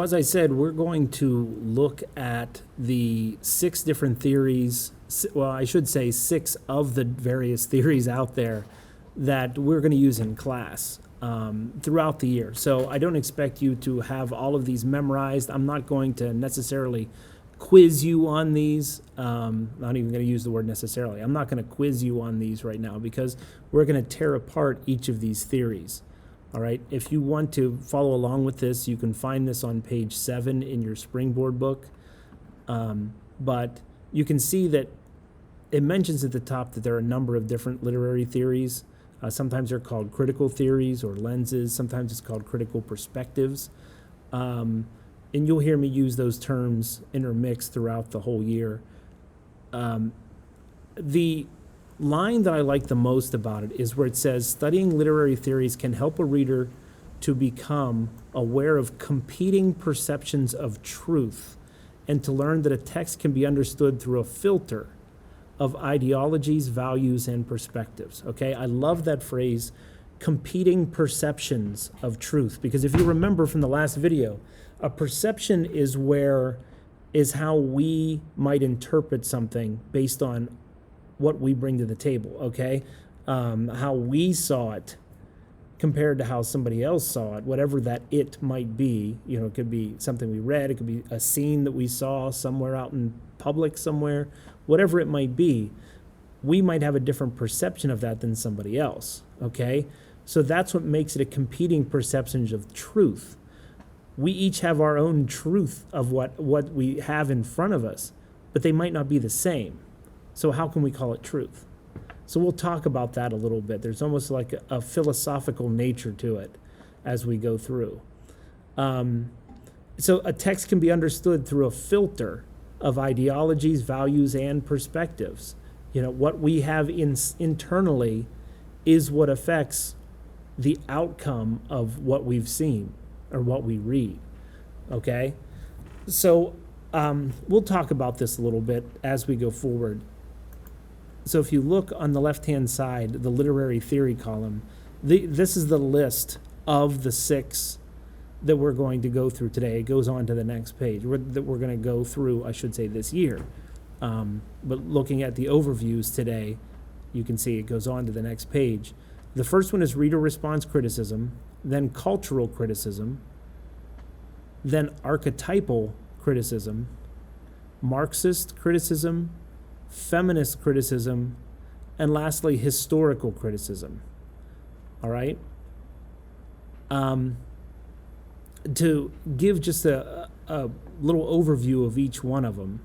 As I said, we're going to look at the 6 different theories, well, I should say 6 of the various theories out there that we're going to use in class throughout the year. So I don't expect you to have all of these memorized. I'm not going to necessarily quiz you on these. Not even going to use the word necessarily. I'm not going to quiz you on these right now because we're going to tear apart each of these theories. All right, if you want to follow along with this, you can find this on page 7 in your Springboard book. But you can see that it mentions at the top that there are a number of different literary theories. Sometimes they're called critical theories or lenses. Sometimes it's called critical perspectives. And you'll hear me use those terms intermixed throughout the whole year. The line that I like the most about it is where it says, studying literary theories can help a reader to become aware of competing perceptions of truth and to learn that a text can be understood through a filter of ideologies, values, and perspectives. Okay, I love that phrase, competing perceptions of truth, because if you remember from the last video, a perception is how we might interpret something based on what we bring to the table, okay? How we saw it compared to how somebody else saw it, whatever that it might be. You know, it could be something we read, it could be a scene that we saw somewhere out in public somewhere, whatever it might be, we might have a different perception of that than somebody else, okay? So that's what makes it a competing perception of truth. We each have our own truth of what we have in front of us, but they might not be the same. So how can we call it truth? So we'll talk about that a little bit. There's almost like a philosophical nature to it as we go through. So a text can be understood through a filter of ideologies, values, and perspectives. You know, what we have internally is what affects the outcome of what we've seen or what we read, okay? So we'll talk about this a little bit as we go forward. So if you look on the left-hand side, the literary theory column, this is the list of the 6 that we're going to go through today. It goes on to the next page that we're going to go through, I should say, this year. But looking at the overviews today, you can see it goes on to the next page. The first one is reader response criticism, then cultural criticism, then archetypal criticism, Marxist criticism, feminist criticism, and lastly, historical criticism. All right? To give just a little overview of each one of them,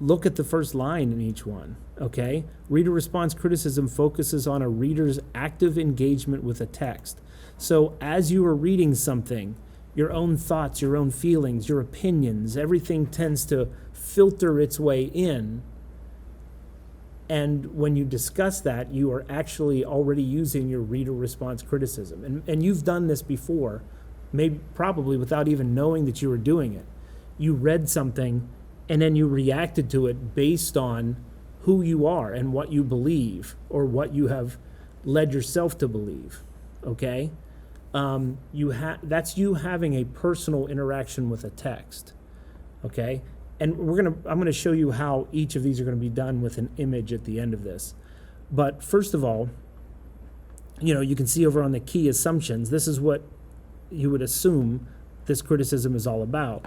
look at the first line in each one, okay? Reader response criticism focuses on a reader's active engagement with a text. So as you are reading something, your own thoughts, your own feelings, your opinions, everything tends to filter its way in. And when you discuss that, you are actually already using your reader response criticism. And you've done this before, maybe probably without even knowing that you were doing it. You read something and then you reacted to it based on who you are and what you believe or what you have led yourself to believe, okay? That's you having a personal interaction with a text, okay? And I'm gonna show you how each of these are gonna be done with an image at the end of this. But first of all, you know, you can see over on the key assumptions, this is what you would assume this criticism is all about.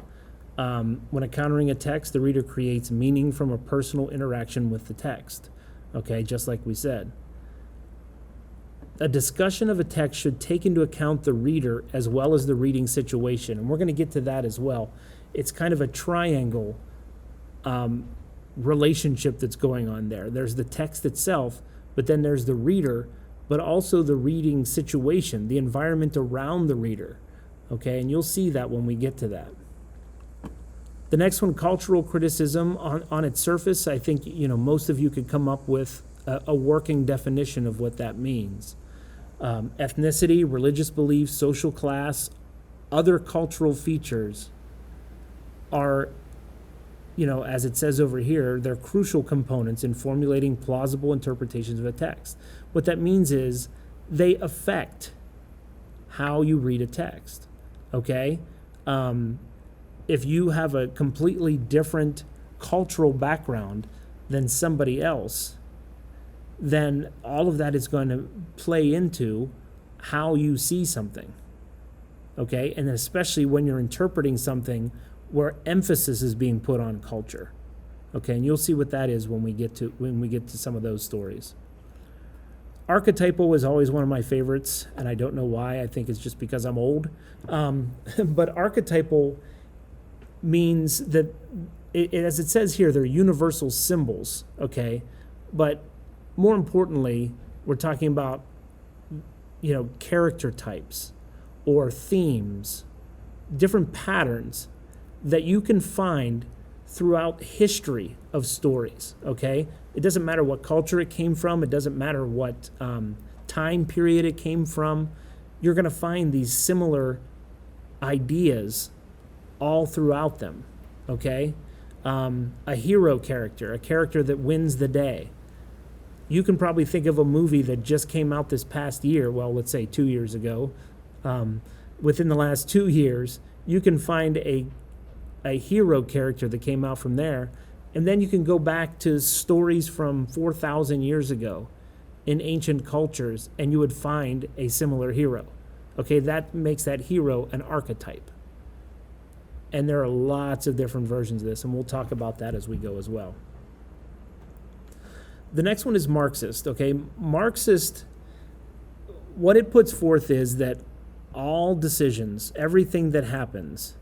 When encountering a text, the reader creates meaning from a personal interaction with the text, okay, just like we said. A discussion of a text should take into account the reader as well as the reading situation, and we're going to get to that as well. It's kind of a triangle relationship that's going on there. There's the text itself, but then there's the reader, but also the reading situation, the environment around the reader, okay, and you'll see that when we get to that. The next one, cultural criticism, on its surface, I think, you know, most of you could come up with a working definition of what that means. Ethnicity, religious beliefs, social class, other cultural features are, you know, as it says over here, they're crucial components in formulating plausible interpretations of a text. What that means is they affect how you read a text, okay? If you have a completely different cultural background than somebody else, then all of that is going to play into how you see something. Okay, and especially when you're interpreting something where emphasis is being put on culture. Okay, and you'll see what that is when we get to some of those stories. Archetypal is always one of my favorites, and I don't know why. I think it's just because I'm old. But archetypal means that, as it says here, they're universal symbols. Okay, but more importantly, we're talking about, character types or themes, different patterns that you can find throughout history of stories, okay? It doesn't matter what culture it came from. It doesn't matter what time period it came from. You're going to find these similar ideas all throughout them, okay? A hero character, a character that wins the day. You can probably think of a movie that just came out this past year, well, let's say 2 years ago. Within the last 2 years, you can find a hero character that came out from there, and then you can go back to stories from 4,000 years ago in ancient cultures, and you would find a similar hero. Okay, that makes that hero an archetype. And there are lots of different versions of this, and we'll talk about that as we go as well. The next one is Marxist. Okay, Marxist, what it puts forth is that all decisions, everything that happens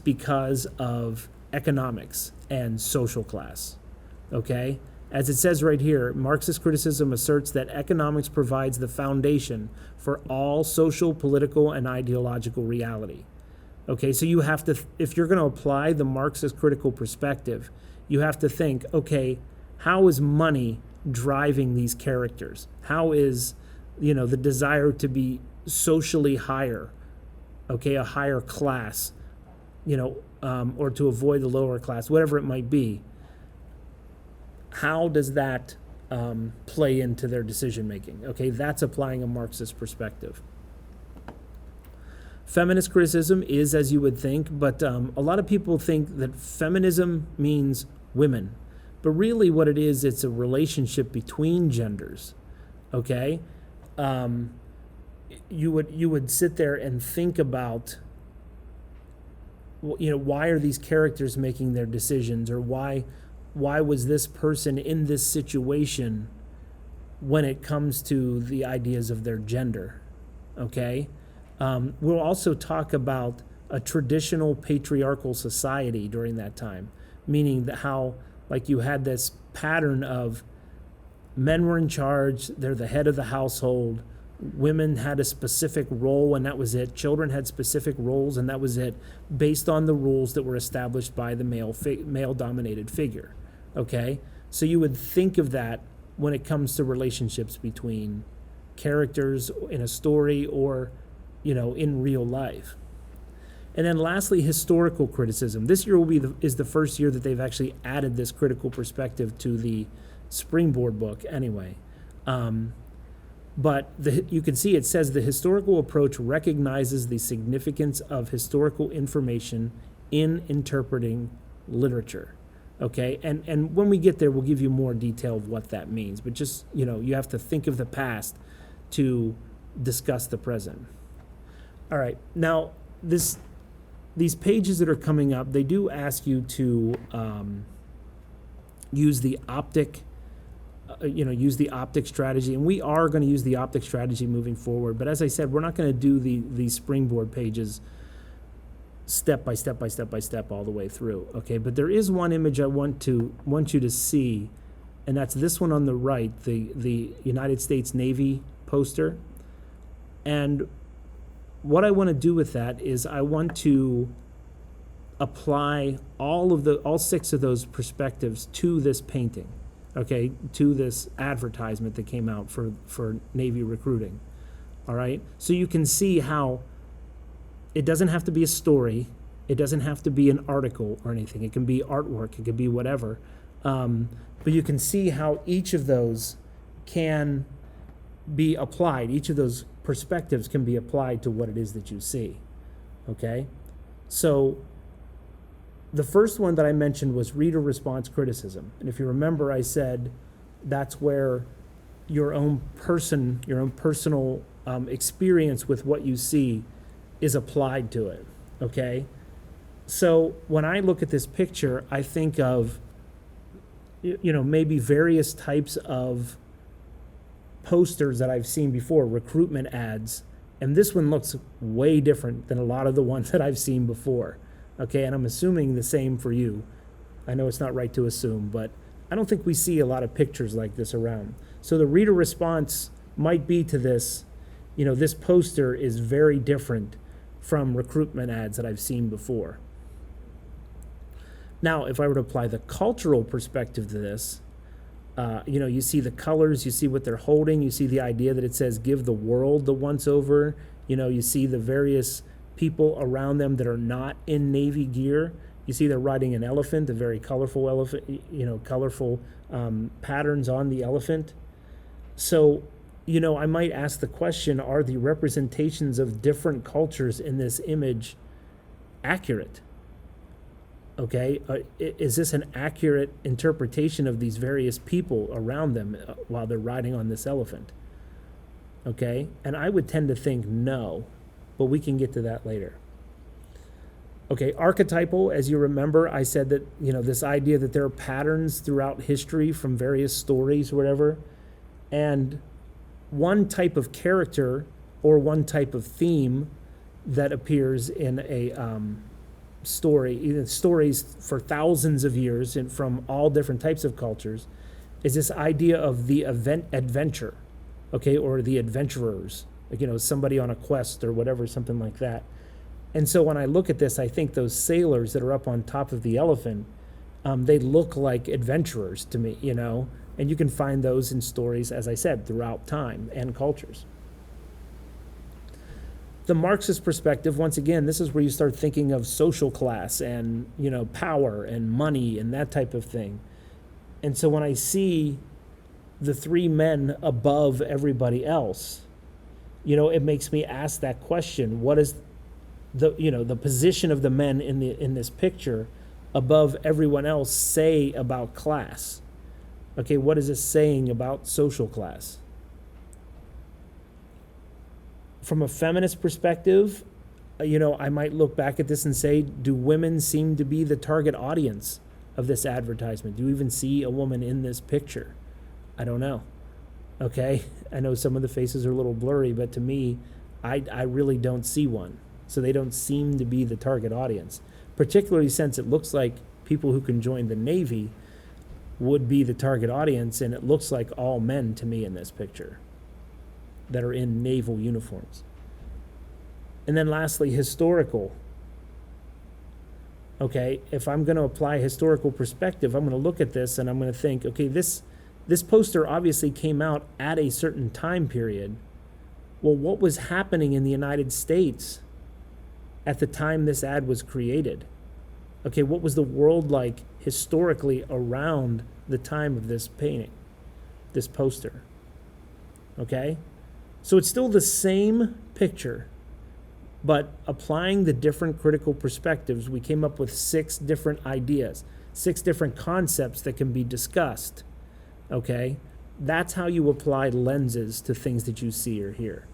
because of economics and social class, okay? As it says right here, Marxist criticism asserts that economics provides the foundation for all social, political, and ideological reality. Okay, so you have to, if you're going to apply the Marxist critical perspective, you have to think, okay, how is money driving these characters? How is, the desire to be socially higher, okay, a higher class, or to avoid the lower class, whatever it might be. How does that play into their decision making? Okay, that's applying a Marxist perspective. Feminist criticism is as you would think, but a lot of people think that feminism means women. But really what it is, it's a relationship between genders, okay? You would sit there and think about, why are these characters making their decisions, or why was this person in this situation when it comes to the ideas of their gender, okay? We'll also talk about a traditional patriarchal society during that time, meaning that how, like, you had this pattern of men were in charge, they're the head of the household, women had a specific role and that was it, children had specific roles and that was it, based on the rules that were established by the male-dominated figure, okay? So you would think of that when it comes to relationships between characters in a story or, in real life. And then lastly, historical criticism. This year is the first year that they've actually added this critical perspective to the Springboard book anyway. But you can see it says the historical approach recognizes the significance of historical information in interpreting literature. Okay, and when we get there, we'll give you more detail of what that means. But just, you have to think of the past to discuss the present. All right, now these pages that are coming up, they do ask you to use the optic strategy, and we are going to use the optic strategy moving forward. But as I said, we're not going to do the Springboard pages step by step all the way through. Okay, but there is one image I want you to see, and that's this one on the right, the United States Navy poster. And what I want to do with that is I want to apply all 6 of those perspectives to this painting. Okay, to this advertisement that came out for Navy recruiting. All right, so you can see how it doesn't have to be a story, it doesn't have to be an article or anything. It can be artwork, it could be whatever. But you can see how each of those can be applied. Each of those perspectives can be applied to what it is that you see. Okay? So the first one that I mentioned was reader response criticism. And if you remember, I said that's where your own personal experience with what you see is applied to it. Okay? So when I look at this picture, I think of, maybe various types of posters that I've seen before, recruitment ads, and this one looks way different than a lot of the ones that I've seen before. Okay, and I'm assuming the same for you. I know it's not right to assume, but I don't think we see a lot of pictures like this around. So the reader response might be to this, this poster is very different from recruitment ads that I've seen before. Now, if I were to apply the cultural perspective to this, you see the colors, you see what they're holding, you see the idea that it says give the world the once over, you see the various people around them that are not in Navy gear. You see they're riding an elephant, a very colorful elephant, colorful patterns on the elephant. So, I might ask the question, are the representations of different cultures in this image accurate? Okay, is this an accurate interpretation of these various people around them while they're riding on this elephant? Okay, and I would tend to think no, but we can get to that later. Okay, archetypal, as you remember, I said that, this idea that there are patterns throughout history from various stories or whatever, and one type of character or one type of theme that appears in a stories for thousands of years and from all different types of cultures is this idea of the adventure, okay, or the adventurers, like, somebody on a quest or whatever, something like that. And so when I look at this, I think those sailors that are up on top of the elephant, they look like adventurers to me, and you can find those in stories, as I said, throughout time and cultures. The Marxist perspective, once again, this is where you start thinking of social class and, power and money and that type of thing. And so when I see the three men above everybody else, it makes me ask that question: what is the position of the men in this picture above everyone else say about class? Okay, what is this saying about social class? From a feminist perspective, I might look back at this and say, do women seem to be the target audience of this advertisement? Do you even see a woman in this picture? I don't know. Okay, I know some of the faces are a little blurry, but to me, I really don't see one. So they don't seem to be the target audience, particularly since it looks like people who can join the Navy would be the target audience, and it looks like all men to me in this picture that are in naval uniforms. And then lastly, historical. Okay, if I'm going to apply historical perspective, I'm going to look at this and I'm going to think, okay, this poster obviously came out at a certain time period. Well, what was happening in the United States at the time this ad was created? Okay, what was the world like historically around the time of this painting, this poster? Okay? So it's still the same picture, but applying the different critical perspectives, we came up with 6 different ideas, 6 different concepts that can be discussed. Okay? That's how you apply lenses to things that you see or hear.